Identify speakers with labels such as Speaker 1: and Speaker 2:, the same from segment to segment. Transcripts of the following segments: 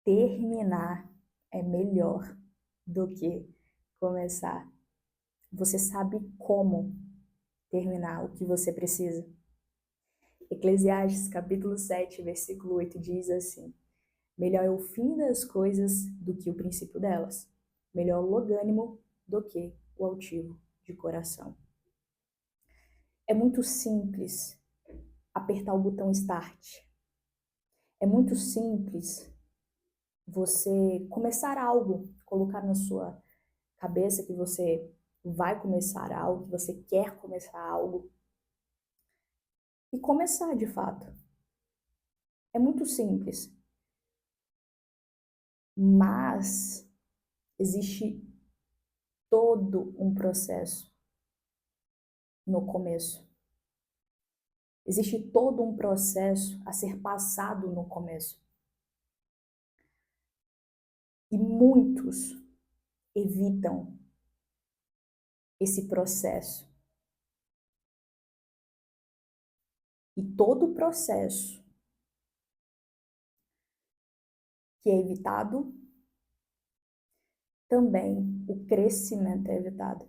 Speaker 1: terminar é melhor do que começar. Você sabe como terminar o que você precisa. Eclesiastes capítulo 7, versículo 8 diz assim: melhor é o fim das coisas do que o princípio delas. Melhor o longânimo do que o altivo de coração. É muito simples apertar o botão Start. É muito simples você começar algo, colocar na sua cabeça que você vai começar algo, que você quer começar algo e começar de fato. É muito simples, mas existe todo um processo no começo. Existe todo um processo a ser passado no começo. E muitos evitam esse processo. E todo o processo que é evitado, também o crescimento é evitado.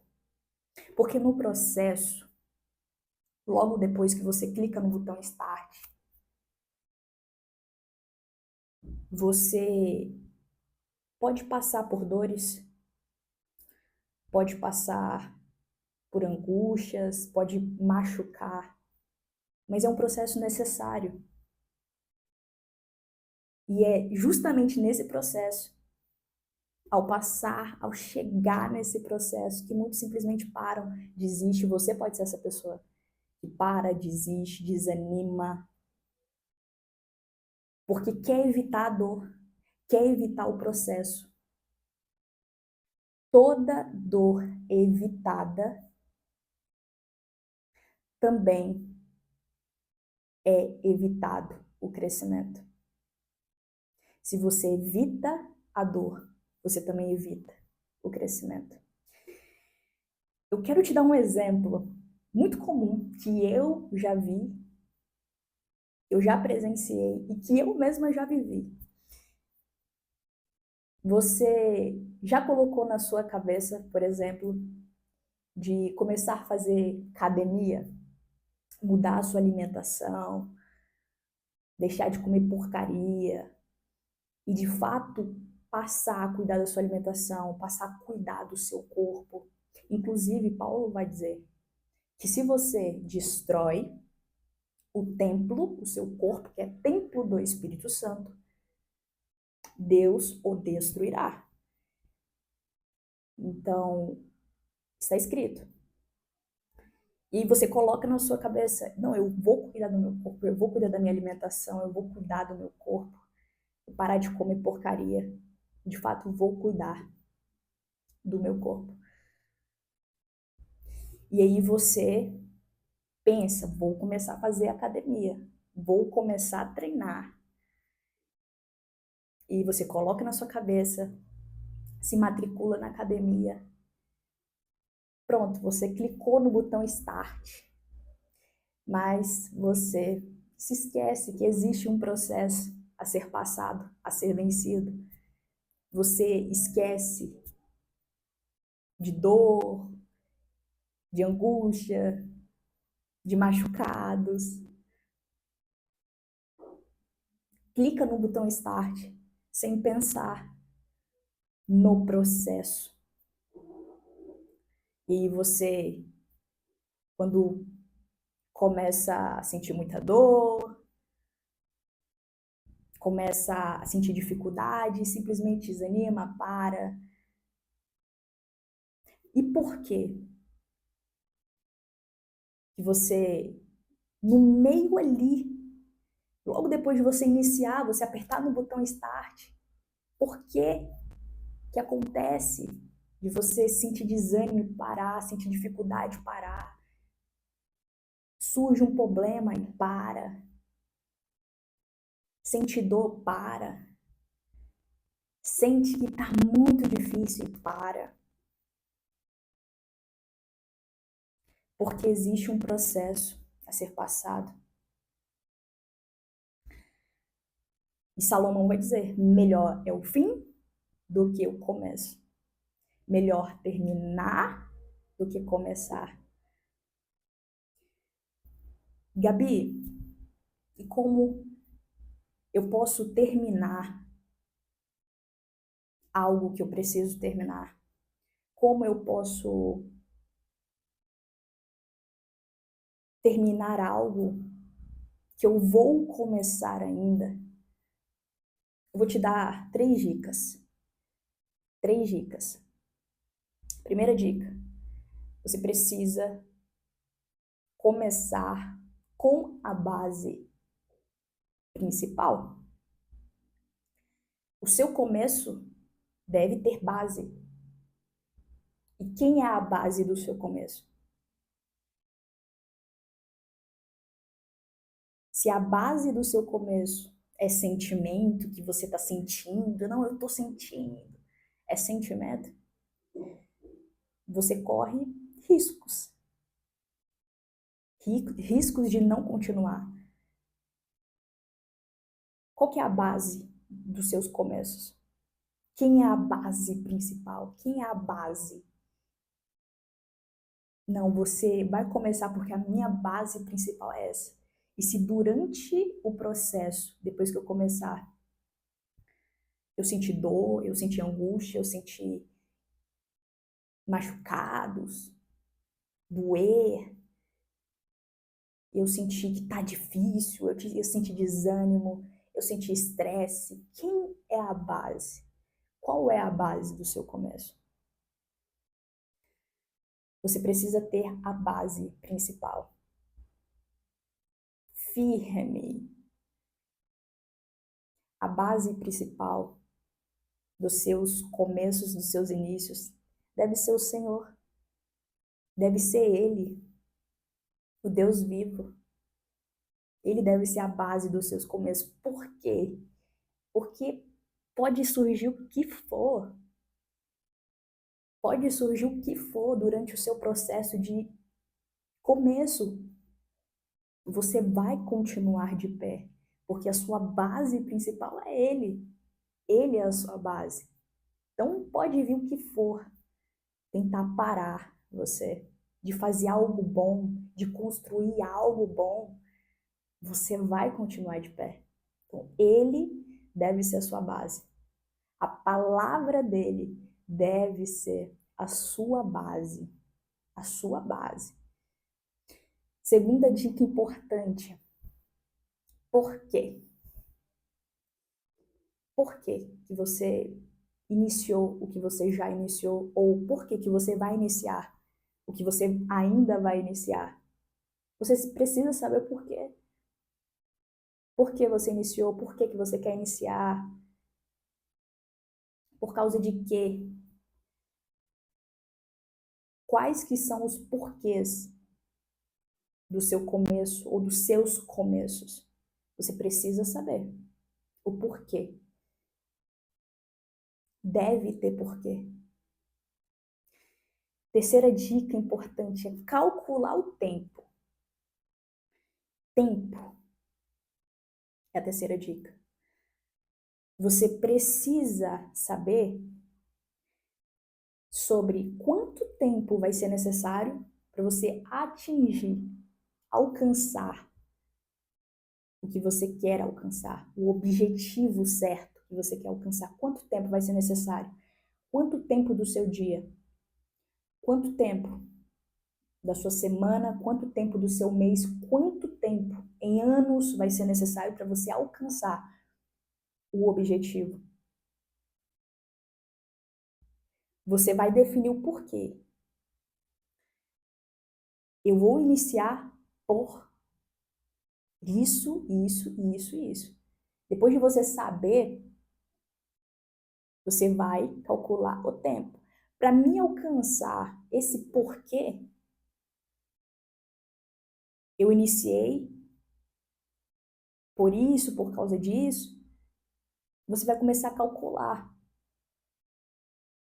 Speaker 1: Porque no processo, logo depois que você clica no botão Start, você pode passar por dores, pode passar por angústias, pode machucar, mas é um processo necessário. E é justamente nesse processo, ao chegar nesse processo, que muitos simplesmente param, desistem. Você pode ser essa pessoa que para, desiste, desanima, porque quer evitar a dor, quer evitar o processo. Toda dor evitada também é evitado o crescimento. Se você evita a dor, você também evita o crescimento. Eu quero te dar um exemplo muito comum que eu já vi, eu já presenciei e que eu mesma já vivi. Você já colocou na sua cabeça, por exemplo, de começar a fazer academia, mudar a sua alimentação, deixar de comer porcaria e de fato passar a cuidar da sua alimentação, passar a cuidar do seu corpo? Inclusive, Paulo vai dizer que se você destrói o templo, o seu corpo, que é templo do Espírito Santo, Deus o destruirá. Então, está escrito. E você coloca na sua cabeça: não, eu vou cuidar do meu corpo, eu vou cuidar da minha alimentação, eu vou cuidar do meu corpo, vou parar de comer porcaria. De fato, vou cuidar do meu corpo. E aí você pensa: vou começar a fazer academia, vou começar a treinar. E você coloca na sua cabeça, se matricula na academia. Pronto, você clicou no botão Start. Mas você se esquece que existe um processo a ser passado, a ser vencido. Você esquece de dor, de angústia, de machucados. Clica no botão Start sem pensar no processo. E você, quando começa a sentir muita dor, começa a sentir dificuldade, simplesmente desanima, para. E por quê? Que você, no meio ali, logo depois de você iniciar, você apertar no botão Start, por que que acontece de você sentir desânimo e parar, sentir dificuldade e parar? Surge um problema e para. Sente dor, para. Sente que está muito difícil e para. Porque existe um processo a ser passado. E Salomão vai dizer: melhor é o fim do que o começo. Melhor terminar do que começar. Gabi, e como eu posso terminar algo que eu preciso terminar? Como eu posso terminar algo que eu vou começar ainda? Eu vou te dar 3 dicas. 3 dicas. Primeira dica: você precisa começar com a base principal. O seu começo deve ter base. E quem é a base do seu começo? Se a base do seu começo é sentimento que você está sentindo, não, eu estou sentindo, é sentimento, você corre riscos. Riscos de não continuar. Qual que é a base dos seus começos? Quem é a base principal? Quem é a base? Não, você vai começar porque a minha base principal é essa. E se durante o processo, depois que eu começar, eu senti dor, eu senti angústia, eu senti machucados, doer, eu senti que tá difícil, eu senti desânimo, eu senti estresse. Quem é a base? Qual é a base do seu começo? Você precisa ter a base principal. Firme. A base principal dos seus começos, dos seus inícios, deve ser o Senhor. Deve ser Ele, o Deus vivo. Ele deve ser a base dos seus começos. Por quê? Porque pode surgir o que for. Pode surgir o que for durante o seu processo de começo. Você vai continuar de pé, porque a sua base principal é Ele. Ele é a sua base. Então pode vir o que for, tentar parar você de fazer algo bom, de construir algo bom, você vai continuar de pé. Então, Ele deve ser a sua base. A palavra dele deve ser a sua base. A sua base. Segunda dica importante. Por quê? Por que que você iniciou o que você já iniciou? Ou por que que você vai iniciar o que você ainda vai iniciar? Você precisa saber por quê. Por que você iniciou? Por que que você quer iniciar? Por causa de quê? Quais que são os porquês do seu começo ou dos seus começos? Você precisa saber o porquê. Deve ter porquê. Terceira dica importante é calcular o tempo. Tempo é a terceira dica. Você precisa saber sobre quanto tempo vai ser necessário para você atingir, alcançar o que você quer alcançar, o objetivo certo que você quer alcançar. Quanto tempo vai ser necessário? Quanto tempo do seu dia? Quanto tempo da sua semana? Quanto tempo do seu mês? Quanto tempo em anos vai ser necessário para você alcançar o objetivo? Você vai definir o porquê. Eu vou iniciar por isso, isso, isso e isso. Depois de você saber, você vai calcular o tempo. Para mim alcançar esse porquê, eu iniciei por isso, por causa disso, você vai começar a calcular.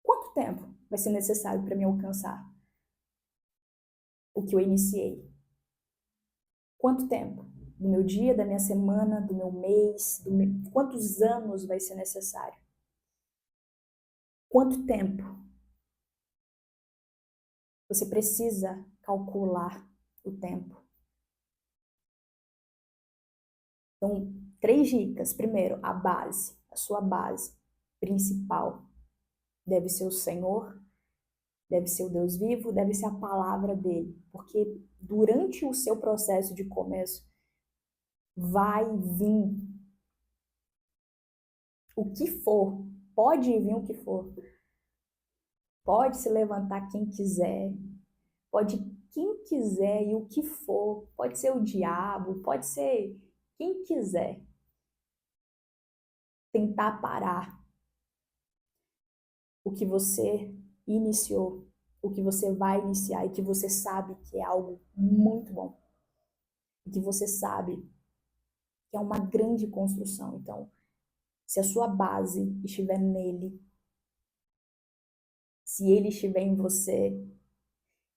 Speaker 1: Quanto tempo vai ser necessário para me alcançar o que eu iniciei? Quanto tempo? do meu dia, da minha semana, do meu mês, quantos anos vai ser necessário? Quanto tempo? Você precisa calcular o tempo. Então, 3 dicas. Primeiro, a base, a sua base principal deve ser o Senhor, deve ser o Deus vivo, deve ser a palavra dele, porque durante o seu processo de começo vai vir o que for, pode vir o que for, pode se levantar quem quiser, pode quem quiser e o que for, pode ser o diabo, pode ser quem quiser tentar parar o que você iniciou, o que você vai iniciar e que você sabe que é algo muito bom, e que você sabe que é uma grande construção. Então, se a sua base estiver nele, se ele estiver em você,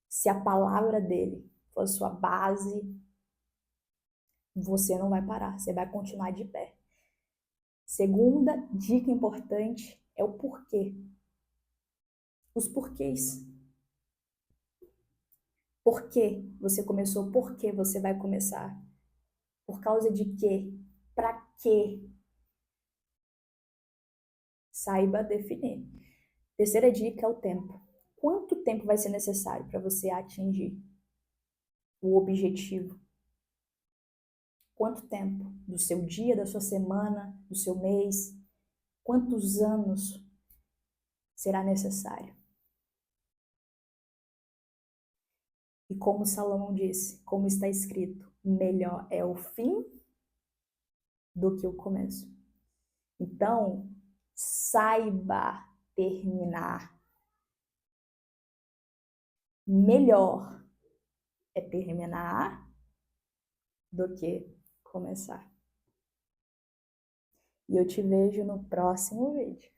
Speaker 1: se a palavra dele for a sua base, você não vai parar, você vai continuar de pé. Segunda dica importante é o porquê. Os porquês. Por que você começou? Por que você vai começar? Por causa de quê? Para quê? Saiba definir. Terceira dica é o tempo. Quanto tempo vai ser necessário para você atingir o objetivo? Quanto tempo do seu dia, da sua semana, do seu mês? Quantos anos será necessário? E como Salomão disse, como está escrito, melhor é o fim do que o começo. Então, saiba terminar. Melhor é terminar do que começar. E eu te vejo no próximo vídeo.